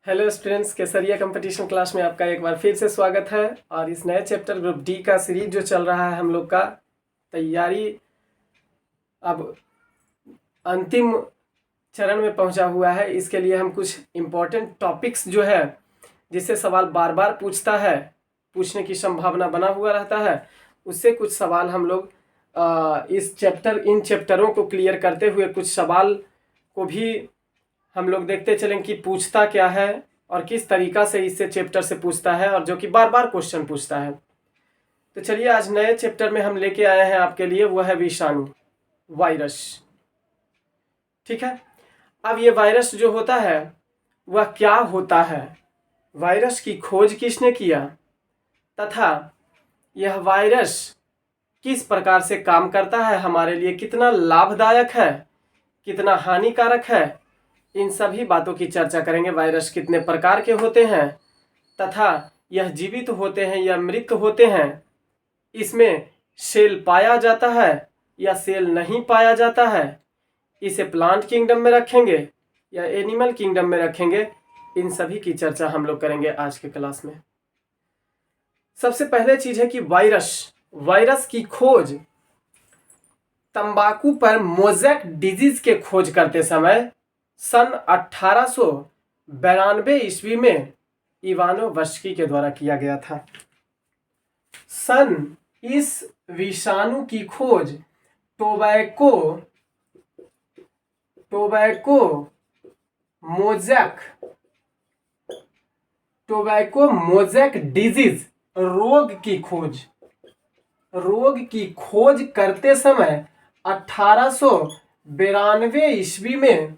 Hello students, केसरिया competition class में आपका एक बार फिर से स्वागत है। और इस नए चैप्टर ग्रुप डी का सीरीज जो चल रहा है हम लोग का तैयारी अब अंतिम चरण में पहुंचा हुआ है। इसके लिए हम कुछ इम्पोर्टेंट टॉपिक्स जो है जिससे सवाल बार बार पूछने की संभावना बना हुआ रहता है, उससे कुछ सवाल हम लोग इन चैप्टरों को क्लियर करते हुए कुछ सवाल को भी हम लोग देखते चलें कि पूछता क्या है और किस तरीका से इससे चैप्टर से पूछता है, और जो कि बार बार क्वेश्चन पूछता है। तो चलिए आज नए चैप्टर में हम लेके आए हैं आपके लिए, वह है विषाणु, वायरस। ठीक है, अब ये वायरस जो होता है वह क्या होता है, वायरस की खोज किसने किया, तथा यह वायरस किस प्रकार से काम करता है, हमारे लिए कितना लाभदायक है, कितना हानिकारक है, इन सभी बातों की चर्चा करेंगे। वायरस कितने प्रकार के होते हैं तथा यह जीवित होते हैं या मृत होते हैं, इसमें सेल पाया जाता है या सेल नहीं पाया जाता है, इसे प्लांट किंगडम में रखेंगे या एनिमल किंगडम में रखेंगे, इन सभी की चर्चा हम लोग करेंगे आज के क्लास में। सबसे पहले चीज है कि वायरस की खोज तंबाकू पर मोज़ेक डिजीज के खोज करते समय सन 1892 ईस्वी में इवानोव्स्की के द्वारा किया गया था। इस विषाणु की खोज टोबैको मोज़ेक डिजीज रोग की खोज करते समय 1892 ईस्वी में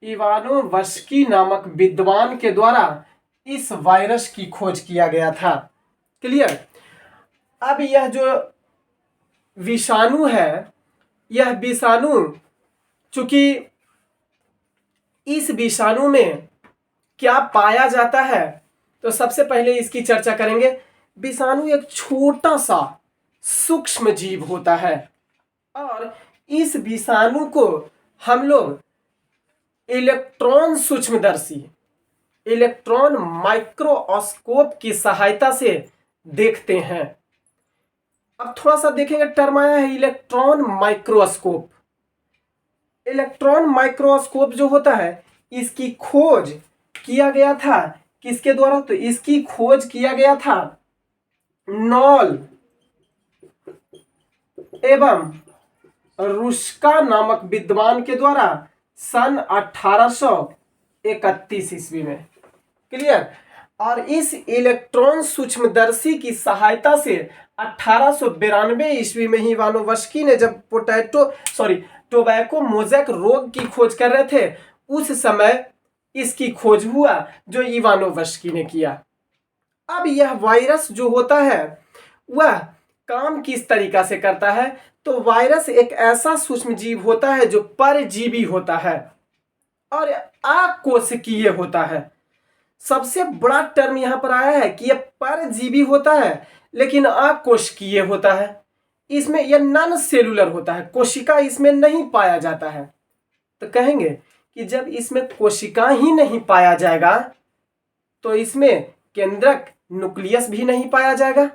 इवानोव्स्की नामक विद्वान के द्वारा इस वायरस की खोज किया गया था। क्लियर। अब यह जो विषाणु है, यह विषाणु चूंकि इस विषाणु में क्या पाया जाता है, तो सबसे पहले इसकी चर्चा करेंगे। विषाणु एक छोटा सा सूक्ष्म जीव होता है और इस विषाणु को हम लोग इलेक्ट्रॉन माइक्रोस्कोप की सहायता से देखते हैं। अब थोड़ा सा देखेंगे, टर्म आया है इलेक्ट्रॉन माइक्रोस्कोप जो होता है, इसकी खोज किया गया था किसके द्वारा, तो इसकी खोज किया गया था नॉल एवं रुस्का नामक विद्वान के द्वारा सन 1831 ईस्वी में। क्लियर। और इस इलेक्ट्रॉन सूक्ष्मदर्शी की सहायता से 1892 ईस्वी में ही इवानोव्स्की ने जब टोबैको मोज़ेक रोग की खोज कर रहे थे, उस समय इसकी खोज हुआ जो इवानोव्स्की ने किया। अब यह वायरस जो होता है वह काम किस तरीका से करता है, तो वायरस एक ऐसा सूक्ष्म जीव होता है जो परजीवी होता है और अकोशिकीय होता है। सबसे बड़ा टर्म यहां पर आया है कि यह परजीवी होता है लेकिन अकोशिकीय होता है। इसमें यह नॉन सेलुलर होता है, कोशिका इसमें नहीं पाया जाता है। तो कहेंगे कि जब इसमें कोशिका ही नहीं पाया जाएगा तो इसमें केंद्रक न्यूक्लियस भी नहीं पाया जाएगा।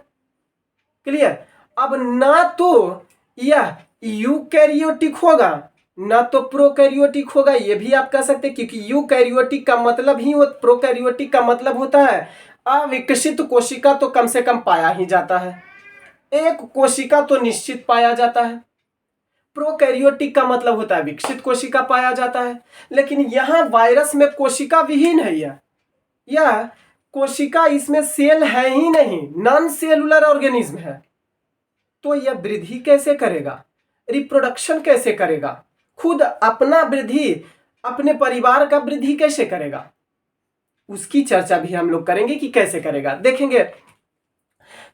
क्लियर। अब ना तो यह यूकैरियोटिक होगा ना तो प्रोकैरियोटिक होगा, यह भी आप कह सकते हैं, क्योंकि यूकैरियोटिक का मतलब ही प्रोकैरियोटिक का मतलब होता है अविकसित कोशिका तो कम से कम पाया ही जाता है, एक कोशिका तो निश्चित पाया जाता है। प्रोकैरियोटिक का मतलब होता है विकसित कोशिका पाया जाता है, लेकिन यहां वायरस में कोशिका विहीन है। यह कोशिका, इसमें सेल है ही नहीं, नॉन सेलुलर ऑर्गेनिज्म है। तो यह वृद्धि कैसे करेगा, रिप्रोडक्शन कैसे करेगा, खुद अपना वृद्धि, अपने परिवार का वृद्धि कैसे करेगा, उसकी चर्चा भी हम लोग करेंगे कि कैसे करेगा, देखेंगे।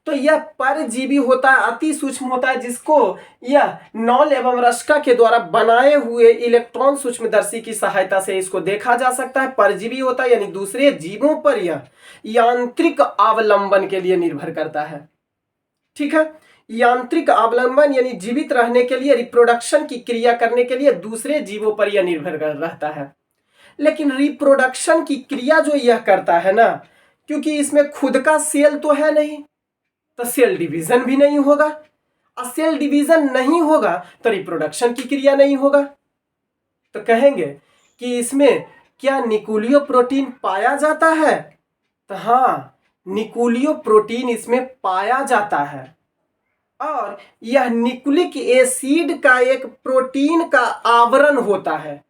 तो यह परजीवी होता है, अति सूक्ष्म होता है, जिसको यह नॉल एवं रस्का के द्वारा बनाए हुए इलेक्ट्रॉन सूक्ष्मदर्शी की सहायता से इसको देखा जा सकता है। परजीवी होता है यानी दूसरे जीवों पर यह यांत्रिक अवलंबन के लिए निर्भर करता है। ठीक है, यांत्रिक अवलंबन यानी जीवित रहने के लिए, रिप्रोडक्शन की क्रिया करने के लिए दूसरे जीवों पर यह निर्भर कर रहता है। लेकिन रिप्रोडक्शन की क्रिया जो यह करता है ना, क्योंकि इसमें खुद का सेल तो है नहीं, तो सेल डिवीजन भी नहीं होगा, और सेल डिवीजन नहीं होगा तो रिप्रोडक्शन की क्रिया नहीं होगा। तो कहेंगे कि इसमें क्या न्यूक्लियो प्रोटीन पाया जाता है? तो हाँ, न्यूक्लियो प्रोटीन इसमें पाया जाता है, और यह न्यूक्लिक एसिड का एक प्रोटीन का आवरण होता है।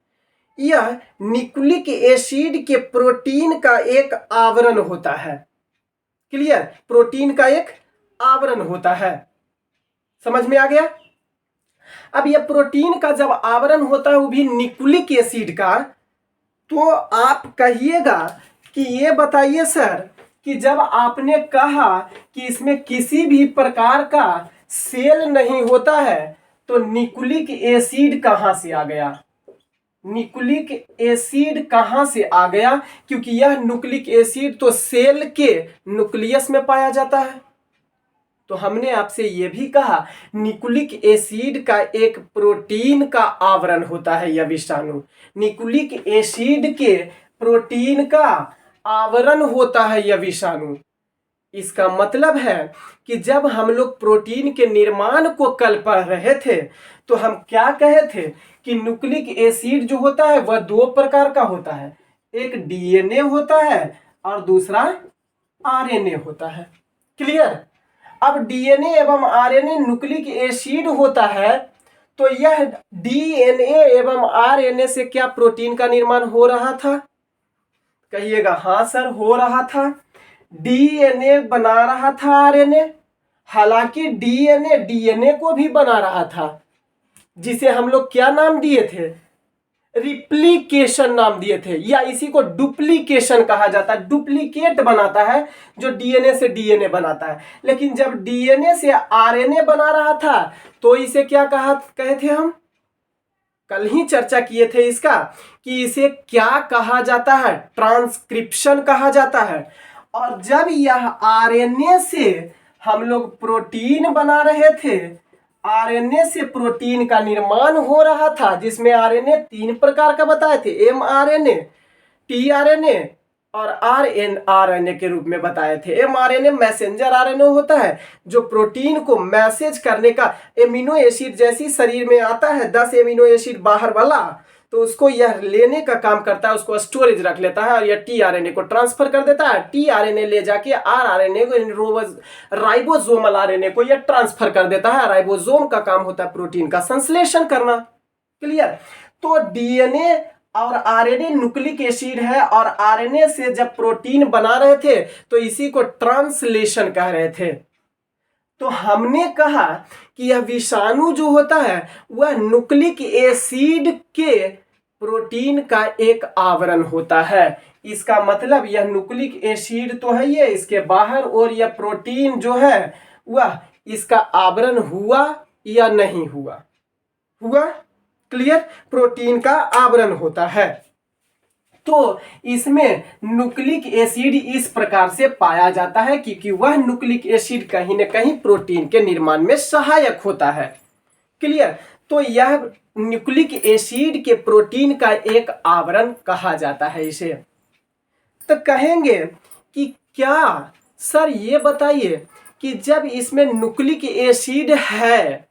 यह न्यूक्लिक एसिड के प्रोटीन का एक आवरण होता है। क्लियर? प्रोटीन का एक आवरण होता है। समझ में आ गया? अब यह प्रोटीन का जब आवरण होता है वो भी न्यूक्लिक एसिड का, तो आप कहिएगा कि ये बताइए सर कि जब आपने कहा कि इसमें किसी भी प्रकार का सेल नहीं होता है तो न्यूक्लिक एसिड कहाँ से आ गया? न्यूक्लिक एसिड कहाँ से आ गया? क्योंकि यह न्यूक्लिक एसिड तो सेल के न्यूक्लियस में पाया जाता है। तो हमने आपसे यह भी कहा न्यूक्लिक एसिड का एक प्रोटीन का आवरण होता है यह विषाणु। न्यूक्लिक एसिड के प्रोटीन का आवरण होता है यह विषाणु। इसका मतलब है कि जब हम लोग प्रोटीन के निर्माण को कल पढ़ रहे थे तो हम क्या कहे थे कि न्यूक्लिक एसिड जो होता है वह दो प्रकार का होता है, एक डीएनए होता है और दूसरा आरएनए होता है। क्लियर? अब डीएनए एवं आरएनए न्यूक्लिक एसिड होता है, तो यह डीएनए एवं आरएनए से क्या प्रोटीन का निर्माण हो रहा था? कहिएगा हाँ सर हो रहा था। डीएनए बना रहा था आरएनए, हालांकि डीएनए को भी बना रहा था, जिसे हम लोग क्या नाम दिए थे? रिप्लिकेशन नाम दिए थे, या इसी को डुप्लीकेशन कहा जाता है। डुप्लीकेट बनाता है जो डीएनए से डीएनए बनाता है। लेकिन जब डीएनए से आरएनए बना रहा था तो इसे क्या कहे थे हम? कल ही चर्चा किए थे इसका कि इसे क्या कहा जाता है? ट्रांसक्रिप्शन कहा जाता है। और जब यह आरएनए से हम लोग प्रोटीन बना रहे थे, आरएनए से प्रोटीन का निर्माण हो रहा था, जिसमें आरएनए तीन प्रकार का बताए थे, एमआरएनए, टीआरएनए और आरएनए के रूप में बताए थे। एमआरएनए मैसेंजर आरएनए होता है जो प्रोटीन को मैसेज करने का, एमिनो एसिड जैसी शरीर में आता है 10 एमिनो एसिड बाहर वाला, तो उसको यह लेने का काम करता है, उसको स्टोरेज रख लेता है और यह टीआरएनए को ट्रांसफर कर देता है। टीआरएनए ले जाके आरआरएनए को, राइबोसोमल आरएनए को यह ट्रांसफर कर देता है। राइबोसोम का काम होता है प्रोटीन का संश्लेषण करना। क्लियर? तो डीएनए और आरएनए न्यूक्लिक एसिड है, और आरएनए से जब प्रोटीन बना रहे थे तो इसी को ट्रांसलेशन कह रहे थे। तो हमने कहा कि यह विषाणु जो होता है वह न्यूक्लिक एसिड के प्रोटीन का एक आवरण होता है। इसका मतलब यह न्यूक्लिक एसिड तो है ये, इसके बाहर और यह प्रोटीन जो है वह इसका आवरण हुआ या नहीं हुआ? हुआ। क्लियर? प्रोटीन का आवरण होता है। तो इसमें न्यूक्लिक एसिड इस प्रकार से पाया जाता है क्योंकि वह न्यूक्लिक एसिड कहीं न कहीं प्रोटीन के निर्माण में सहायक होता है। क्लियर? तो यह न्यूक्लिक एसिड के प्रोटीन का एक आवरण कहा जाता है इसे। तो कहेंगे कि क्या सर ये बताइए कि जब इसमें न्यूक्लिक एसिड है,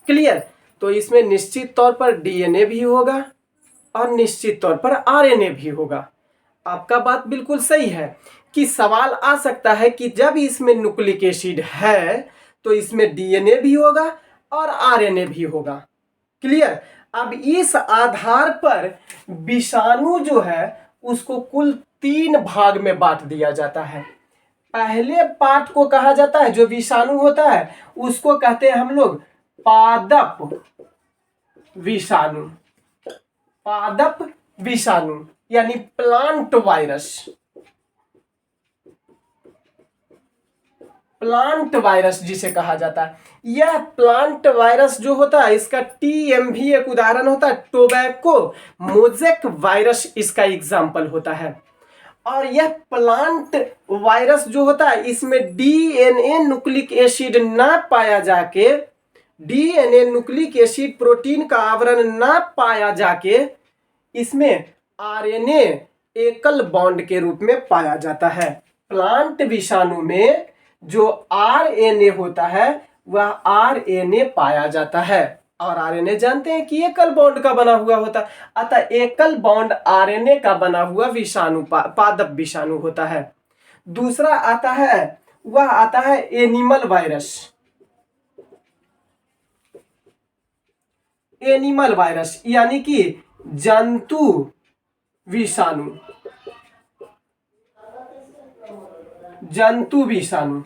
क्लियर, तो इसमें निश्चित तौर पर डीएनए भी होगा और निश्चित तौर पर आरएनए भी होगा। आपका बात बिल्कुल सही है कि सवाल आ सकता है कि जब इसमें न्यूक्लिक एसिड है तो इसमें डीएनए भी होगा और आरएनए भी होगा। क्लियर? अब इस आधार पर विषाणु जो है उसको कुल 3 भाग में बांट दिया जाता है। पहले पार्ट को कहा जाता है, जो विषाणु होता है उसको कहते हैं हम लोग पादप विषाणु। पादप विषाणु यानी प्लांट वायरस। प्लांट वायरस जिसे कहा जाता है, यह प्लांट वायरस जो होता है इसका टीएमवी एक उदाहरण होता है। टोबैको मोज़ेक वायरस इसका एग्जाम्पल होता है। और यह प्लांट वायरस जो होता है इसमें डीएनए न्यूक्लिक एसिड ना पाया जाके, डीएनए न्यूक्लिक एसिड प्रोटीन का आवरण ना पाया जाके इसमें आरएनए एकल बॉन्ड के रूप में पाया जाता है। प्लांट विषाणु में जो आरएनए होता है वह आरएनए पाया जाता है, और आरएनए जानते हैं कि एकल बॉन्ड का बना हुआ होता है। अतः एकल बॉन्ड आरएनए का बना हुआ विषाणु पादप विषाणु होता है। दूसरा आता है, वह आता है एनिमल वायरस। एनिमल वायरस यानी कि जंतु विषाणु, जंतु विषाणु।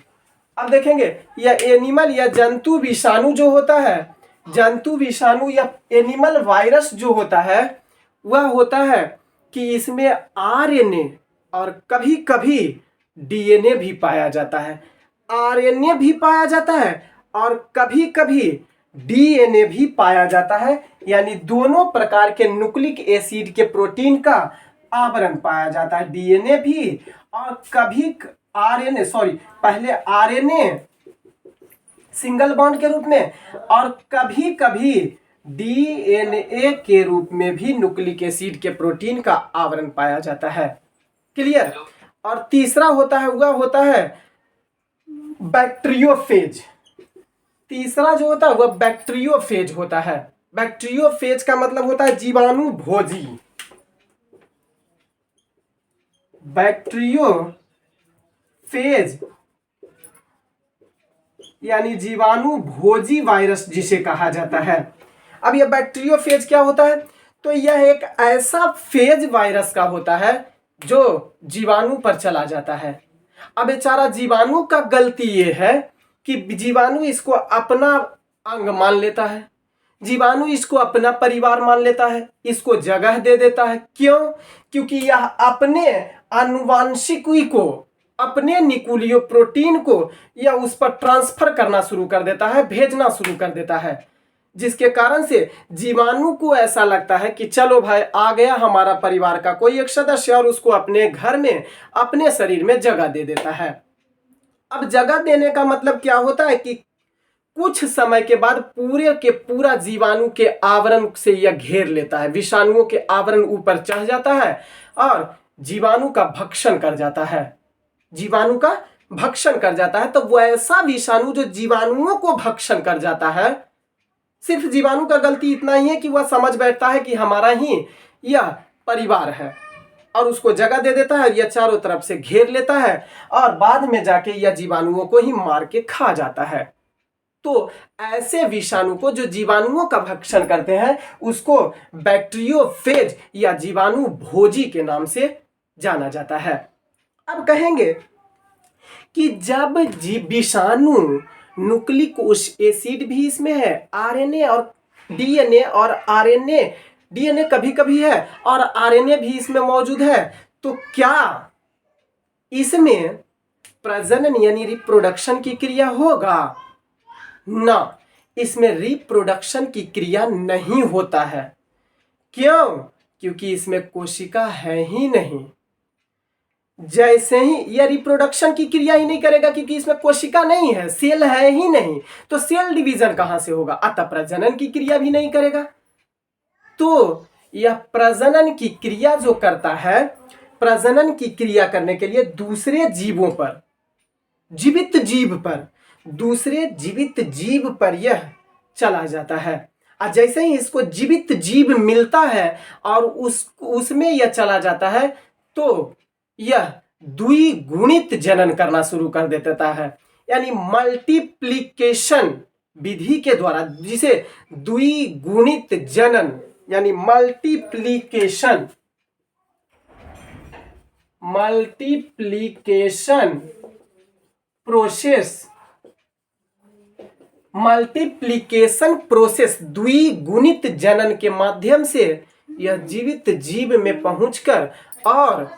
अब देखेंगे यह एनिमल या जंतु विषाणु जो होता है, जंतु विषाणु या एनिमल वायरस जो होता है वह होता है कि इसमें आरएनए और कभी कभी डीएनए भी पाया जाता है। आरएनए भी पाया जाता है और कभी कभी डीएनए भी पाया जाता है, यानी दोनों प्रकार के न्यूक्लिक एसिड के प्रोटीन का आवरण पाया जाता है। डीएनए भी और कभी आरएनए, पहले आरएनए सिंगल बॉन्ड के रूप में और कभी कभी डीएनए के रूप में भी न्यूक्लिक एसिड के प्रोटीन का आवरण पाया जाता है। क्लियर। और तीसरा होता है वह होता है बैक्टीरियोफेज। तीसरा जो होता है वह बैक्टीरियोफेज होता है। बैक्टीरियोफेज का मतलब होता है जीवाणु भोजी। बैक्टीरियोफेज यानी जीवाणु भोजी वायरस जिसे कहा जाता है। अब यह बैक्टीरियोफेज क्या होता है? तो यह एक ऐसा फेज वायरस का होता है जो जीवाणु पर चला जाता है। अब बेचारा जीवाणु का गलती ये है कि जीवाणु इसको अपना अंग मान लेता है, जीवाणु इसको अपना परिवार मान लेता है, इसको जगह दे देता है। क्यों? क्योंकि यह अपने आनुवांशिकी को, अपने न्यूक्लियो प्रोटीन को यह उस पर ट्रांसफर करना शुरू कर देता है, भेजना शुरू कर देता है, जिसके कारण से जीवाणु को ऐसा लगता है कि चलो भाई आ गया हमारा परिवार का कोई एक सदस्य, और उसको अपने घर में, अपने शरीर में जगह दे देता है। अब जगह देने का मतलब क्या होता है कि कुछ समय के बाद पूरे के पूरा जीवाणु के आवरण से यह घेर लेता है, विषाणुओं के आवरण ऊपर चढ़ जाता है और जीवाणु का भक्षण कर जाता है, जीवाणु का भक्षण कर जाता है। तो वो ऐसा विषाणु जो जीवाणुओं को भक्षण कर जाता है, सिर्फ जीवाणु का गलती इतना ही है कि वह समझ बैठता है कि हमारा ही यह परिवार है और उसको जगह दे देता है, यह चारों तरफ से घेर लेता है और बाद में जाके यह जीवाणुओं को ही मार के खा जाता है। तो ऐसे विषाणु को जो जीवाणुओं का भक्षण करते हैं उसको बैक्टीरियोफेज या जीवाणु भोजी के नाम से जाना जाता है। अब कहेंगे कि जब विषाणु न्यूक्लिक एसिड भी इसमें है, आरएनए और डीएनए और आरएनए, डीएनए कभी कभी है और आरएनए भी इसमें मौजूद है, तो क्या इसमें प्रजनन यानी रिप्रोडक्शन की क्रिया होगा? ना, इसमें रिप्रोडक्शन की क्रिया नहीं होता है। क्यों? क्योंकि इसमें कोशिका है ही नहीं। जैसे ही यह रिप्रोडक्शन की क्रिया ही नहीं करेगा क्योंकि इसमें कोशिका नहीं है, सेल है ही नहीं, तो सेल डिवीजन कहां से होगा? अतः प्रजनन की क्रिया भी नहीं करेगा। तो यह प्रजनन की क्रिया जो करता है, प्रजनन की क्रिया करने के लिए दूसरे जीवों पर, जीवित जीव पर, दूसरे जीवित जीव पर यह चला जाता है। और जैसे ही इसको जीवित जीव मिलता है और उसमें यह चला जाता है तो यह द्विगुणित जनन करना शुरू कर देता है, यानी मल्टीप्लिकेशन विधि के द्वारा, जिसे द्विगुणित जनन यानी मल्टीप्लिकेशन प्रोसेस द्विगुणित जनन के माध्यम से यह जीवित जीव में पहुंचकर और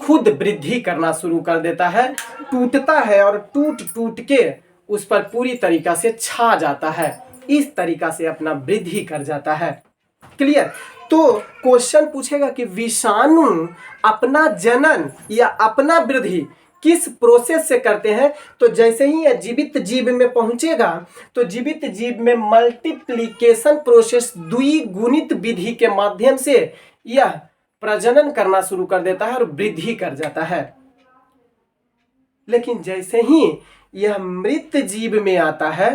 खुद वृद्धि करना शुरू कर देता है, टूटता है और टूट टूट के उस पर पूरी तरीका से छा जाता है, इस तरीका से अपना वृद्धि कर जाता है। क्लियर। तो क्वेश्चन पूछेगा कि विषाणु अपना जनन या अपना वृद्धि किस प्रोसेस से करते हैं। तो जैसे ही यह जीवित जीव में पहुंचेगा तो जीवित जीव में मल्टीप्लिकेशन प्रोसेस द्विगुणित विधि के माध्यम से यह प्रजनन करना शुरू कर देता है और वृद्धि कर जाता है। लेकिन जैसे ही यह मृत जीव में आता है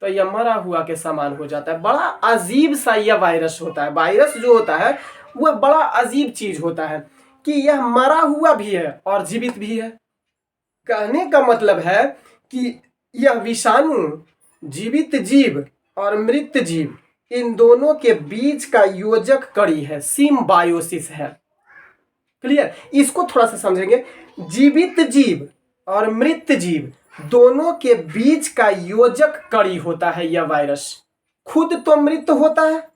तो यह मरा हुआ के समान हो जाता है। बड़ा अजीब सा यह वायरस होता है। वायरस जो होता है वह बड़ा अजीब चीज होता है कि यह मरा हुआ भी है और जीवित भी है। कहने का मतलब है कि यह विषाणु जीवित जीव और मृत जीव इन दोनों के बीच का योजक कड़ी है, सिम्बायोसिस है। क्लियर। इसको थोड़ा सा समझेंगे। जीवित जीव और मृत जीव दोनों के बीच का योजक कड़ी होता है यह वायरस। खुद तो मृत होता है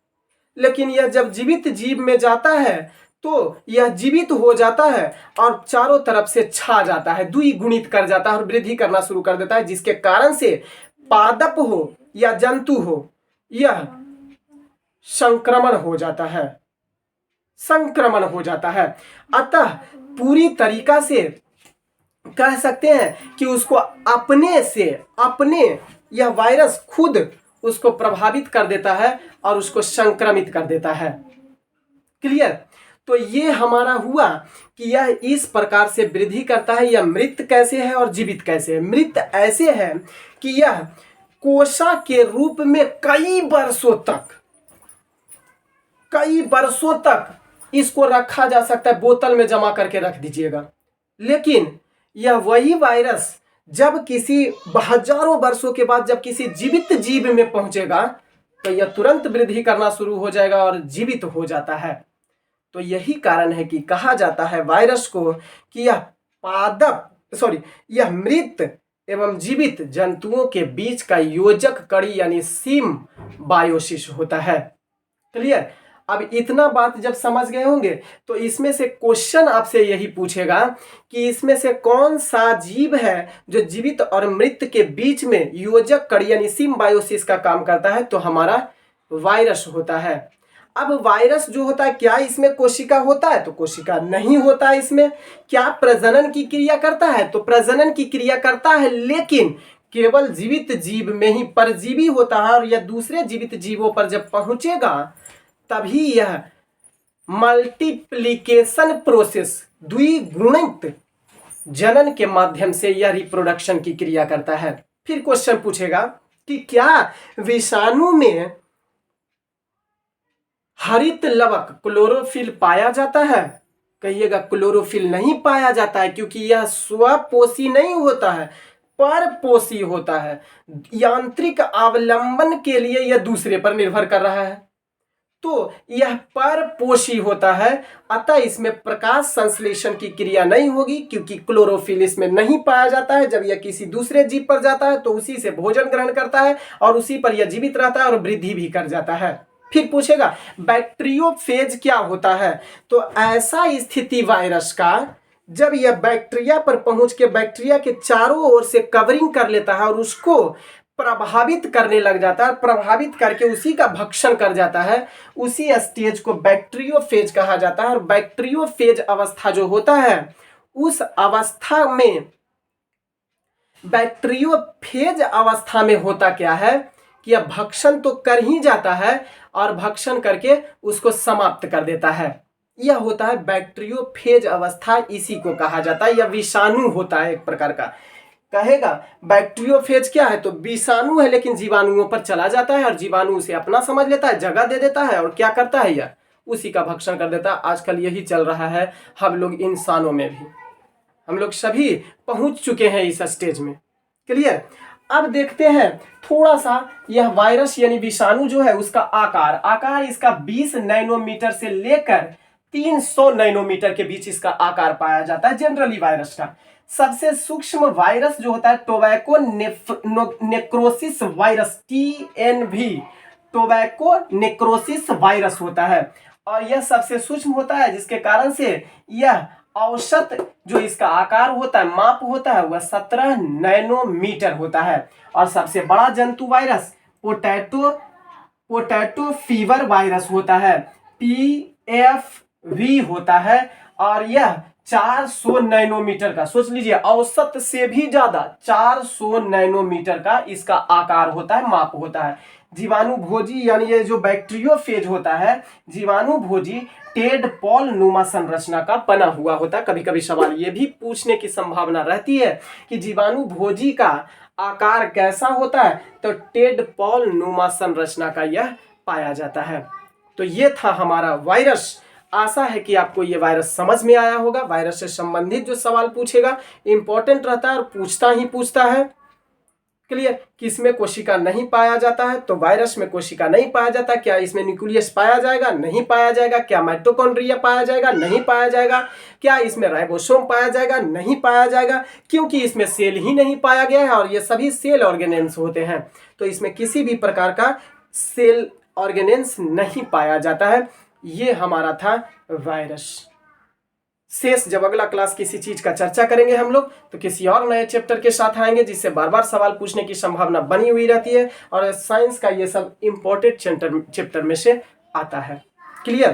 लेकिन यह जब जीवित जीव में जाता है तो यह जीवित हो जाता है और चारों तरफ से छा जाता है, द्विगुणित कर जाता है और वृद्धि करना शुरू कर देता है, जिसके कारण से पादप हो या जंतु हो यह संक्रमण हो जाता है, संक्रमण हो जाता है। अतः पूरी तरीका से कह सकते हैं कि उसको अपने यह वायरस खुद उसको प्रभावित कर देता है और उसको संक्रमित कर देता है। क्लियर। तो ये हमारा हुआ कि यह इस प्रकार से वृद्धि करता है। यह मृत कैसे है और जीवित कैसे है। मृत ऐसे है कि यह कोशा के रूप में कई वर्षों तक इसको रखा जा सकता है, बोतल में जमा करके रख दीजिएगा। लेकिन यह वही वायरस जब किसी हजारों वर्षों के बाद जब किसी जीवित जीव में पहुंचेगा तो यह तुरंत वृद्धि करना शुरू हो जाएगा और जीवित हो जाता है। तो यही कारण है कि कहा जाता है वायरस को कि यह मृत एवं जीवित जंतुओं के बीच का योजक कड़ी यानी सिम्बायोसिस होता है। क्लियर। अब इतना बात जब समझ गए होंगे तो इसमें से क्वेश्चन आपसे यही पूछेगा कि इसमें से कौन सा जीव है जो जीवित और मृत के बीच में योजक कड़ी यानी सिम्बायोसिस का काम करता है। तो हमारा वायरस होता है। अब वायरस जो होता है क्या इसमें कोशिका होता है? तो कोशिका नहीं होता है इसमें। क्या प्रजनन की क्रिया करता है? तो प्रजनन की क्रिया करता है लेकिन केवल जीवित जीव में ही परजीवी होता है और यह दूसरे जीवित जीवों पर जब पहुंचेगा तभी यह मल्टीप्लिकेशन प्रोसेस द्विगुणित जनन के माध्यम से यह रिप्रोडक्शन की क्रिया करता है। फिर क्वेश्चन पूछेगा कि क्या विषाणु में हरित लवक क्लोरोफिल पाया जाता है? कहिएगा क्लोरोफिल नहीं पाया जाता है क्योंकि यह स्वपोषी नहीं होता है, परपोषी होता है। यांत्रिक अवलंबन के लिए यह दूसरे पर निर्भर कर रहा है तो यह परपोषी होता है। अतः इसमें प्रकाश संश्लेषण की क्रिया नहीं होगी क्योंकि क्लोरोफिल इसमें नहीं पाया जाता है। जब यह किसी दूसरे जीव पर जाता है तो उसी से भोजन ग्रहण करता है और उसी पर यह जीवित रहता है और वृद्धि भी कर जाता है। फिर पूछेगा बैक्टीरियोफेज क्या होता है? तो ऐसा स्थिति वायरस का जब यह बैक्टीरिया पर पहुंच के बैक्टीरिया के चारों ओर से कवरिंग कर लेता है और उसको प्रभावित करने लग जाता है, प्रभावित करके उसी का भक्षण कर जाता है, उसी स्टेज को बैक्टीरियोफेज कहा जाता है। और बैक्टीरियोफेज अवस्था जो होता है उस अवस्था में बैक्टीरियोफेज अवस्था में होता क्या है कि यह भक्षण तो कर ही जाता है और भक्षण करके उसको समाप्त कर देता है। यह होता है बैक्टीरियोफेज अवस्था, इसी को कहा जाता है। यह विषाणु होता है एक प्रकार का। कहेगा बैक्टीरियोफेज क्या है? तो विषाणु है लेकिन जीवाणुओं पर चला जाता है और जीवाणु उसे अपना समझ लेता है, जगह दे देता है और क्या करता है यह उसी का भक्षण कर देता है। आजकल यही चल रहा है। हम लोग इंसानों में भी हम लोग सभी पहुंच चुके हैं इस स्टेज में। क्लियर। अब देखते हैं थोड़ा सा यह वायरस यानी विषाणु जो है उसका आकार इसका 20 नैनोमीटर से लेकर 300 नैनोमीटर के बीच इसका आकार पाया जाता है जनरली वायरस का। सबसे सूक्ष्म वायरस जो होता है tobacco necrosis virus TNV, tobacco necrosis virus होता है और यह सबसे सूक्ष्म होता है जिसके कारण से यह औसत जो इसका आकार होता है, माप होता है, वह 17 नैनोमीटर होता है। और सबसे बड़ा जंतु virus potato potato fever virus होता है, PFV होता है, और यह 400 नैनोमीटर का, सोच लीजिए औसत से भी ज्यादा 400 नैनोमीटर का इसका आकार होता है, माप होता है। जीवाणु भोजी यानी ये जो बैक्टीरियोफेज होता है, जीवाणु भोजी टेडपॉल नुमा संरचना का बना हुआ होता है। कभी कभी सवाल ये भी पूछने की संभावना रहती है कि जीवाणु भोजी का आकार कैसा होता है, तो टेडपॉल नुमा संरचना का यह पाया जाता है। तो ये था हमारा वायरस। आशा है कि आपको ये वायरस समझ में आया होगा। वायरस से संबंधित जो सवाल पूछेगा इंपॉर्टेंट रहता है और पूछता ही पूछता है। क्लियर? किसमें कोशिका नहीं पाया जाता है, तो वायरस में कोशिका नहीं पाया जाता। क्या इसमें न्यूक्लियस पाया जाएगा? नहीं पाया जाएगा। क्या माइटोकॉन्ड्रिया पाया जाएगा? नहीं पाया जाएगा। क्या इसमें राइबोसोम पाया जाएगा? नहीं पाया जाएगा, क्योंकि इसमें सेल ही नहीं पाया गया है और ये सभी सेल ऑर्गेनेल्स होते हैं, तो इसमें किसी भी प्रकार का सेल ऑर्गेनेल्स नहीं पाया जाता है। ये हमारा था वायरस। शेष जब अगला क्लास किसी चीज का चर्चा करेंगे हम लोग, तो किसी और नए चैप्टर के साथ आएंगे जिससे बार बार सवाल पूछने की संभावना बनी हुई रहती है, और साइंस का ये सब इंपॉर्टेंट चैप्टर में से आता है। क्लियर?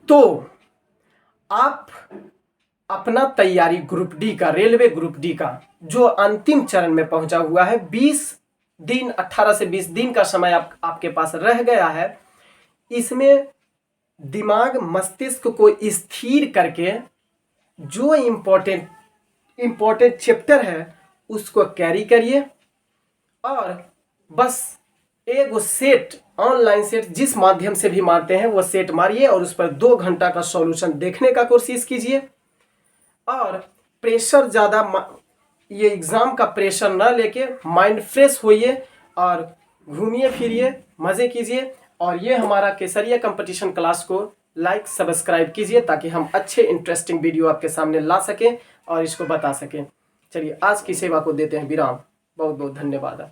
तो आप अपना तैयारी ग्रुप डी का, रेलवे ग्रुप डी का जो अंतिम चरण में पहुंचा हुआ है, 20 दिन 18 से 20 दिन का समय आपके पास रह गया है। इसमें दिमाग मस्तिष्क को स्थिर करके जो इम्पोर्टेंट चैप्टर है उसको कैरी करिए, और बस एक सेट, ऑनलाइन सेट जिस माध्यम से भी मारते हैं वो सेट मारिए और उस पर 2 घंटा का सॉल्यूशन देखने का कोशिश कीजिए। और प्रेशर ज़्यादा, ये एग्ज़ाम का प्रेशर ना लेके माइंड फ्रेश होइए और घूमिए फिरिए, मज़े कीजिए। और ये हमारा केसरिया कंपटीशन क्लास को लाइक सब्सक्राइब कीजिए ताकि हम अच्छे इंटरेस्टिंग वीडियो आपके सामने ला सकें और इसको बता सकें। चलिए आज की सेवा को देते हैं विराम। बहुत बहुत धन्यवाद।